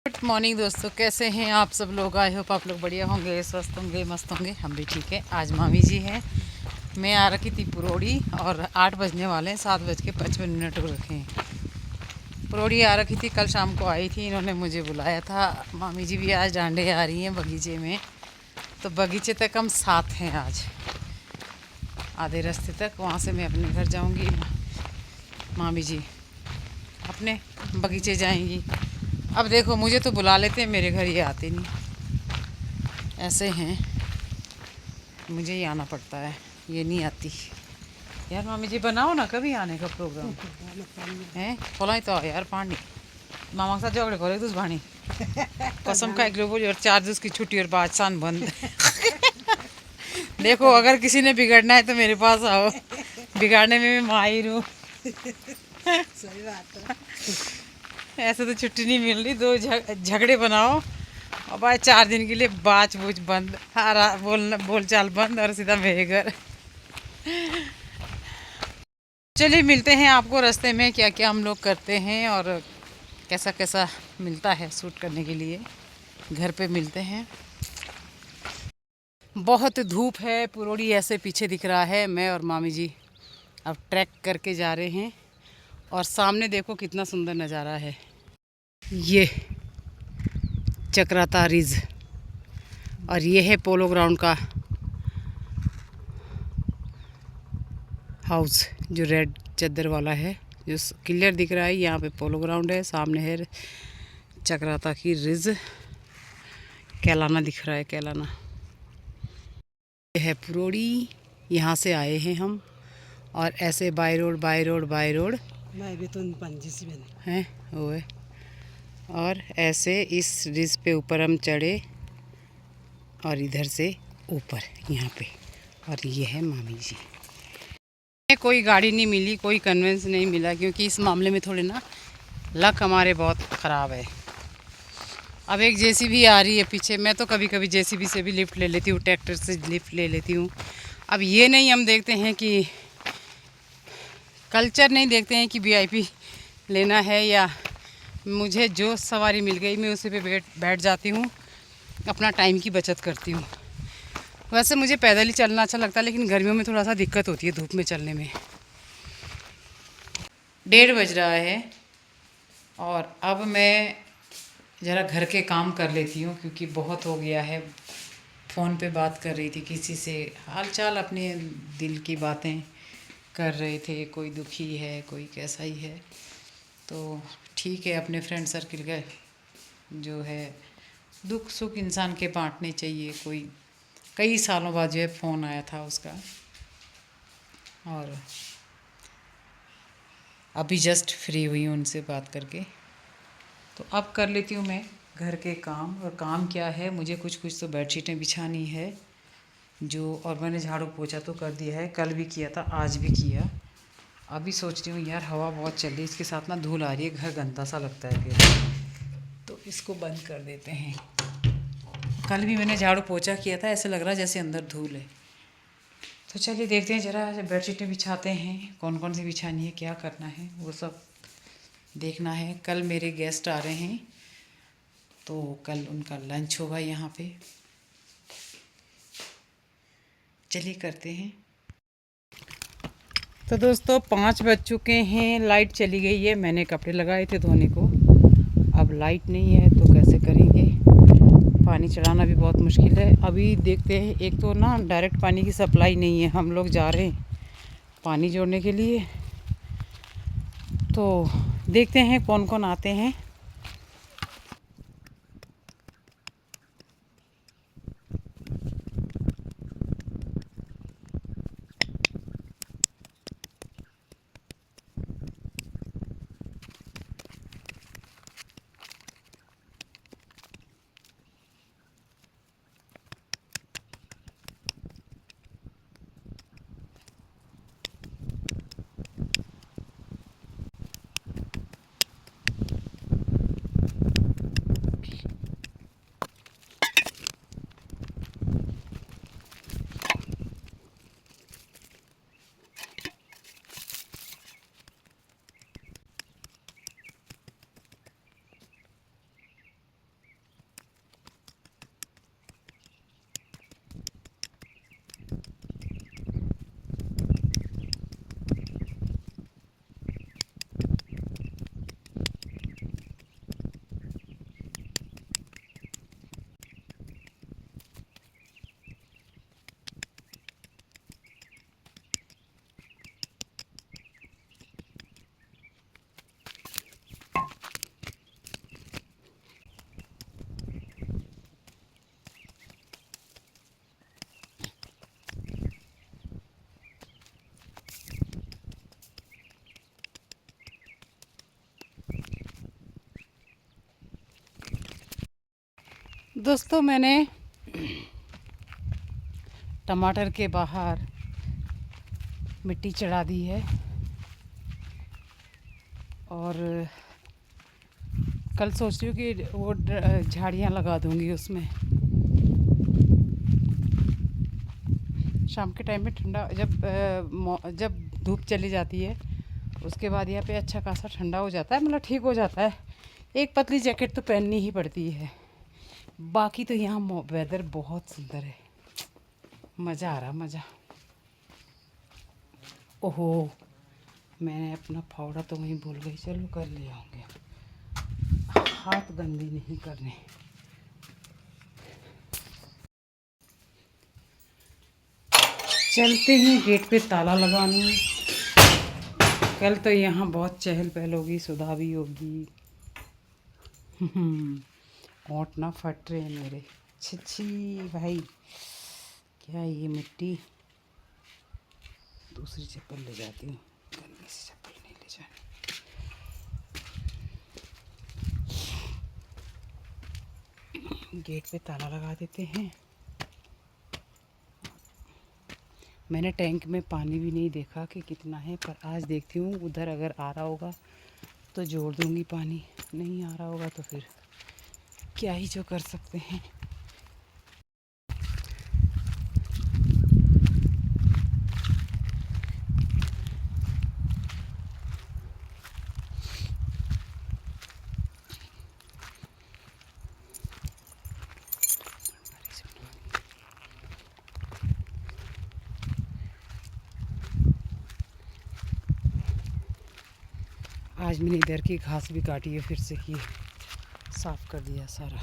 Good morning दोस्तों, कैसे हैं आप सब लोग। आई होप आप लोग बढ़िया होंगे, स्वस्थ होंगे, मस्त होंगे। हम भी ठीक है। आज मामी जी हैं, मैं आ रखी थी पुरोड़ी और 8 बजने वाले हैं, 7:55 हो रखे हैं। पुरोड़ी आ रखी थी, कल शाम को आई थी, इन्होंने मुझे बुलाया था। मामी जी भी आज डांडे आ रही हैं बगीचे में, तो बगीचे तक हम साथ हैं आज। आधे रास्ते तक, वहाँ से मैं अपने घर जाऊँगी, मामी जी अपने बगीचे जाएंगी। अब देखो, मुझे तो बुला लेते हैं, मेरे घर ये आते नहीं, ऐसे हैं। मुझे ही आना पड़ता है, ये नहीं आती। यार मामी जी बनाओ ना कभी आने का प्रोग्राम है। खोला तो यार पानी मामा के साथ झगड़े करे तुझ भाणी कसम का एक बोली, और 4 दिवस की छुट्टी और बाद सान बंद। देखो, अगर किसी ने बिगड़ना है तो मेरे पास आओ, बिगाड़ने में मैं माहिर हूँ। सही बात है। ऐसे तो छुट्टी नहीं मिल रही, दो झगड़े बनाओ और भाई 4 दिन के लिए बाच बूच बंद, बोल चाल बंद, और सीधा मेरे घर। चलिए मिलते हैं आपको रास्ते में, क्या क्या हम लोग करते हैं और कैसा कैसा मिलता है शूट करने के लिए। घर पे मिलते हैं। बहुत धूप है, पुरोड़ी ऐसे पीछे दिख रहा है। मैं और मामी जी अब ट्रैक करके जा रहे हैं, और सामने देखो कितना सुंदर नज़ारा है। ये चक्राता रिज, और ये है पोलो ग्राउंड का हाउस, जो रेड चद्दर वाला है, जो क्लियर दिख रहा है। यहाँ पे पोलो ग्राउंड है, सामने है चक्राता की रिज, कैलाना दिख रहा है, कैलाना। ये है पुरोड़ी, यहाँ से आए हैं हम, और ऐसे by road by road by road मैं भी तो पंजी सी बनी हैं वो है, और ऐसे इस रिज पे ऊपर हम चढ़े, और इधर से ऊपर यहाँ पे, और ये है मामी जी। कोई गाड़ी नहीं मिली, कोई कन्वेंस नहीं मिला, क्योंकि इस मामले में थोड़े ना लक हमारे बहुत ख़राब है। अब एक जेसीबी आ रही है पीछे, मैं तो कभी कभी जेसीबी से भी लिफ्ट ले लेती हूँ, ट्रैक्टर से लिफ्ट ले लेती हूँ। अब ये नहीं हम देखते हैं कि कल्चर नहीं देखते हैं कि वीआईपी लेना है, या मुझे जो सवारी मिल गई मैं उसी पे बैठ जाती हूँ, अपना टाइम की बचत करती हूँ। वैसे मुझे पैदल ही चलना अच्छा लगता है, लेकिन गर्मियों में थोड़ा सा दिक्कत होती है धूप में चलने में। 1:30 बज रहा है, और अब मैं ज़रा घर के काम कर लेती हूँ, क्योंकि बहुत हो गया है। फ़ोन पे बात कर रही थी किसी से, हाल चाल अपने दिल की बातें कर रहे थे। कोई दुखी है, कोई कैसा ही है, तो ठीक है, अपने फ्रेंड सर्किल का जो है दुख सुख इंसान के बांटने चाहिए। कोई कई सालों बाद जो है फ़ोन आया था उसका, और अभी जस्ट फ्री हुई हूँ उनसे बात करके। तो अब कर लेती हूँ मैं घर के काम। और काम क्या है, मुझे कुछ कुछ तो बेडशीटें बिछानी है जो, और मैंने झाड़ू पोछा तो कर दिया है, कल भी किया था, आज भी किया। अभी सोच रही हूँ यार हवा बहुत चल रही है, इसके साथ ना धूल आ रही है, घर गंदा सा लगता है फिर, तो इसको बंद कर देते हैं। कल भी मैंने झाड़ू पोछा किया था, ऐसे लग रहा है जैसे अंदर धूल है। तो चलिए देखते हैं, ज़रा बेडशीटें बिछाते हैं, कौन कौन सी बिछानी है, क्या करना है, वो सब देखना है। कल मेरे गेस्ट आ रहे हैं, तो कल उनका लंच होगा यहाँ पे। चलिए करते हैं। तो दोस्तों 5 बज चुके हैं, लाइट चली गई है। मैंने कपड़े लगाए थे धोने को, अब लाइट नहीं है तो कैसे करेंगे। पानी चढ़ाना भी बहुत मुश्किल है। अभी देखते हैं, एक तो ना डायरेक्ट पानी की सप्लाई नहीं है, हम लोग जा रहे हैं पानी जोड़ने के लिए, तो देखते हैं कौन कौन आते हैं। दोस्तों मैंने टमाटर के बाहर मिट्टी चढ़ा दी है और कल सोच रही हूँ कि वो झाड़ियाँ लगा दूँगी उसमें। शाम के टाइम में ठंडा जब धूप चली जाती है उसके बाद यहाँ पे अच्छा खासा ठंडा हो जाता है, मतलब ठीक हो जाता है। एक पतली जैकेट तो पहननी ही पड़ती है। बाकी तो यहाँ वेदर बहुत सुंदर है, मज़ा आ रहा मज़ा। ओहो मैंने अपना फावड़ा तो वहीं भूल गई, चलो कर ले आऊँगे, हाथ गंदे नहीं करने। चलते हैं गेट पे ताला लगाने। कल तो यहाँ बहुत चहल पहल होगी, सुधा भी होगी। होंठ ना फट रहे हैं मेरे। छिछी भाई, क्या ये मिट्टी। दूसरी चप्पल ले जाती हूँ, गंदी सी चप्पल नहीं ले जानी। गेट पे ताला लगा देते हैं। मैंने टैंक में पानी भी नहीं देखा कि कितना है, पर आज देखती हूँ। उधर अगर आ रहा होगा तो जोड़ दूँगी पानी, नहीं आ रहा होगा तो फिर क्या ही जो कर सकते हैं। आज मैंने इधर की घास भी काटी है, फिर से की साफ़ कर दिया सारा।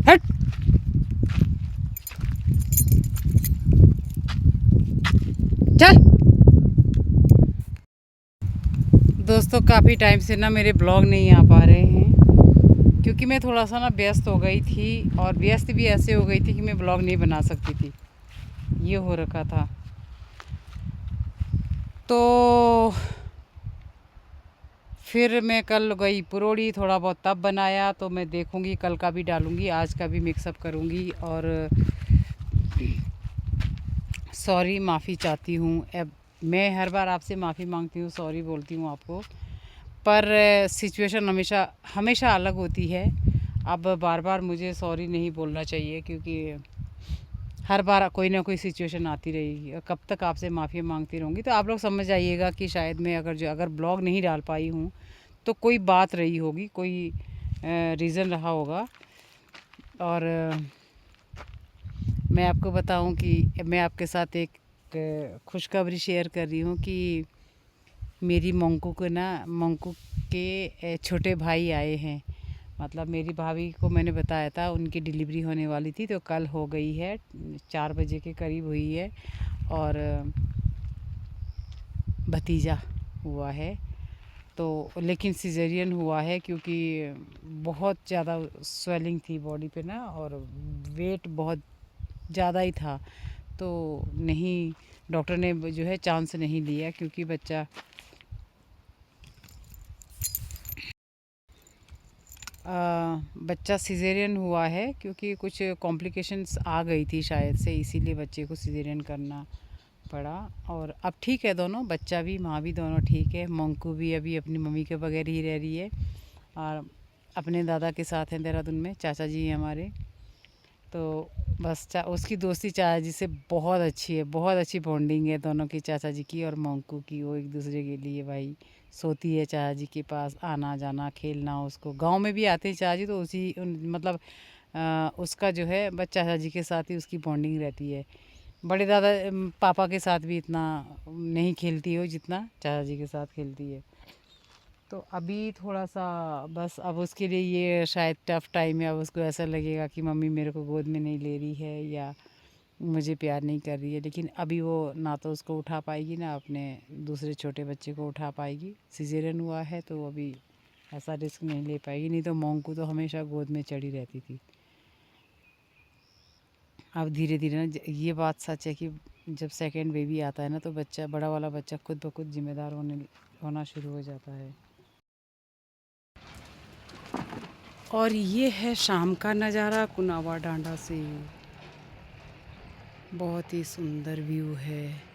हट चल। दोस्तों काफ़ी टाइम से ना मेरे ब्लॉग नहीं आ पा रहे हैं, क्योंकि मैं थोड़ा सा ना व्यस्त हो गई थी, और व्यस्त भी ऐसे हो गई थी कि मैं ब्लॉग नहीं बना सकती थी, ये हो रखा था। तो फिर मैं कल गई पुरोड़ी, थोड़ा बहुत तब बनाया, तो मैं देखूंगी कल का भी डालूंगी, आज का भी मिक्सअप करूंगी। और सॉरी, माफ़ी चाहती हूँ। अब मैं हर बार आपसे माफ़ी मांगती हूँ, सॉरी बोलती हूँ आपको, पर सिचुएशन हमेशा हमेशा अलग होती है। अब बार बार मुझे सॉरी नहीं बोलना चाहिए, क्योंकि हर बार कोई ना कोई सिचुएशन आती रहेगी, और कब तक आपसे माफ़ी मांगती रहूँगी। तो आप लोग समझ जाइएगा कि शायद मैं अगर ब्लॉग नहीं डाल पाई हूँ तो कोई बात रही होगी, कोई रीज़न रहा होगा। और मैं आपको बताऊं कि मैं आपके साथ एक खुशखबरी शेयर कर रही हूँ कि मेरी मंकू के छोटे भाई आए हैं। मतलब मेरी भाभी को मैंने बताया था उनकी डिलीवरी होने वाली थी, तो कल हो गई है, 4 बजे के करीब हुई है, और भतीजा हुआ है। तो लेकिन सिजेरियन हुआ है, क्योंकि बहुत ज़्यादा स्वेलिंग थी बॉडी पे ना, और वेट बहुत ज़्यादा ही था। तो नहीं, डॉक्टर ने जो है चांस नहीं लिया, क्योंकि बच्चा सिजेरियन हुआ है, क्योंकि कुछ कॉम्प्लिकेशंस आ गई थी शायद से, इसीलिए बच्चे को सिजेरियन करना पड़ा। और अब ठीक है दोनों, बच्चा भी माँ भी दोनों ठीक है। मंकू भी अभी अपनी मम्मी के बगैर ही रह रही है, और अपने दादा के साथ हैं देहरादून में, चाचा जी हैं हमारे। तो बस उसकी दोस्ती चाचा जी से बहुत अच्छी है, बहुत अच्छी बॉन्डिंग है दोनों की, चाचा जी की और मंकू की। वो एक दूसरे के लिए भाई, सोती है चाचा जी के पास, आना जाना खेलना। उसको गांव में भी आते हैं चाचा जी, तो मतलब उसका जो है बस चाचा जी के साथ ही उसकी बॉन्डिंग रहती है। बड़े दादा पापा के साथ भी इतना नहीं खेलती हो जितना चाचा जी के साथ खेलती है। तो अभी थोड़ा सा बस, अब उसके लिए ये शायद टफ़ टाइम है। अब उसको ऐसा लगेगा कि मम्मी मेरे को गोद में नहीं ले रही है, या मुझे प्यार नहीं कर रही है, लेकिन अभी वो ना तो उसको उठा पाएगी ना अपने दूसरे छोटे बच्चे को उठा पाएगी। सिजेरियन हुआ है तो अभी ऐसा रिस्क नहीं ले पाएगी, नहीं तो मोंकू तो हमेशा गोद में चढ़ी रहती थी। अब धीरे धीरे ना ये बात सच है कि जब सेकंड बेबी आता है ना तो बच्चा, बड़ा वाला बच्चा खुद ब खुद जिम्मेदार होना शुरू हो जाता है। और ये है शाम का नज़ारा कुनावा डांडा से, बहुत ही सुंदर व्यू है।